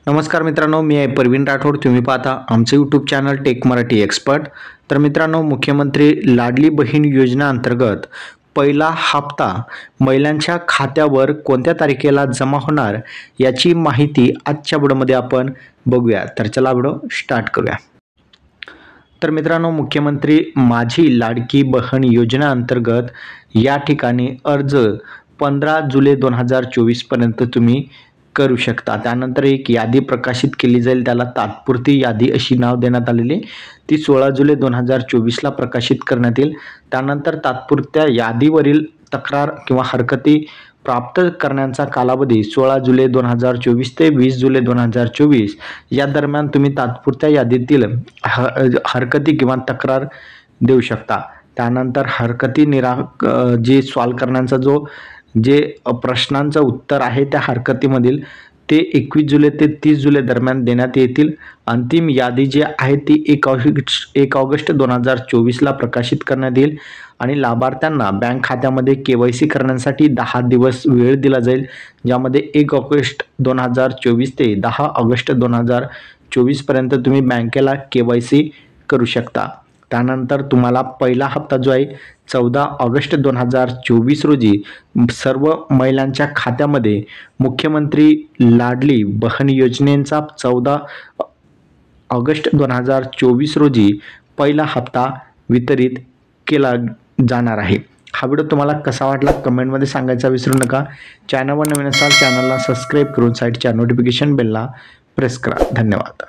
नमस्कार मित्रांनो, मी आहे प्रवीण राठोड. तुम्ही पाहता आमचे YouTube channel tech Marathi expert. तर मित्रांनो, मुख्यमंत्री लाडली बहीण योजना अंतर्गत पहिला हप्ता महिलांच्या खात्यावर कोणत्या तारखेला जमा होणार याची माहिती आजच्या व्हिडिओमध्ये आपण बघूया. तर चला व्हिडिओ स्टार्ट करूया. तर मित्रांनो, मुख्यमंत्री माझी लाडकी बहीण योजना अंतर्गत या ठिकाणी अर्ज 15 जुलै 2024 पर्यंत तुम्ही करू शकता. त्यानंतर एक यादी प्रकाशित केली जाईल, त्याला तात्पुरती यादी अशी नाव देण्यात आलेली. ती 16 जुलै 2024ला प्रकाशित करण्यात येईल. त्यानंतर तात्पुरत्या यादीवरील तक्रार किंवा हरकती प्राप्त करण्याचा कालावधी 16 जुलै 2024 ते 20 जुलै 2024 या दरम्यान तुम्ही तात्पुरत्या यादीतील हरकती किंवा तक्रार देऊ शकता. त्यानंतर हरकती जे सॉल्व करण्याचा जे प्रश्नांचं उत्तर आहे त्या हरकतीमधील ते 21 जुलै ते 30 जुलै दरम्यान देण्यात येतील. अंतिम यादी जी आहे ती 1 ऑगस्ट 2024ला प्रकाशित करण्यात येईल आणि लाभार्थ्यांना बँक खात्यामध्ये KYC करण्यासाठी 10 दिवस वेळ दिला जाईल, ज्यामध्ये 1 ऑगस्ट 2024 ते 10 ऑगस्ट 2024 पर्यंत तुम्ही बँकेला KYC करू शकता. त्यानंतर तुम्हाला पहिला हप्ता जो आहे 14 ऑगस्ट 2024 रोजी सर्व महिलांच्या खात्यामध्ये मुख्यमंत्री लाडली बहीण योजनेचा 14 ऑगस्ट 2024 रोजी पहिला हप्ता वितरित केला जाणार आहे. हा व्हिडिओ तुम्हाला कसा वाटला कमेंटमध्ये सांगायचा विसरू नका. चॅनलवर नवीन असाल चॅनलला सबस्क्राईब करून साईडच्या नोटिफिकेशन बेलला प्रेस करा. धन्यवाद.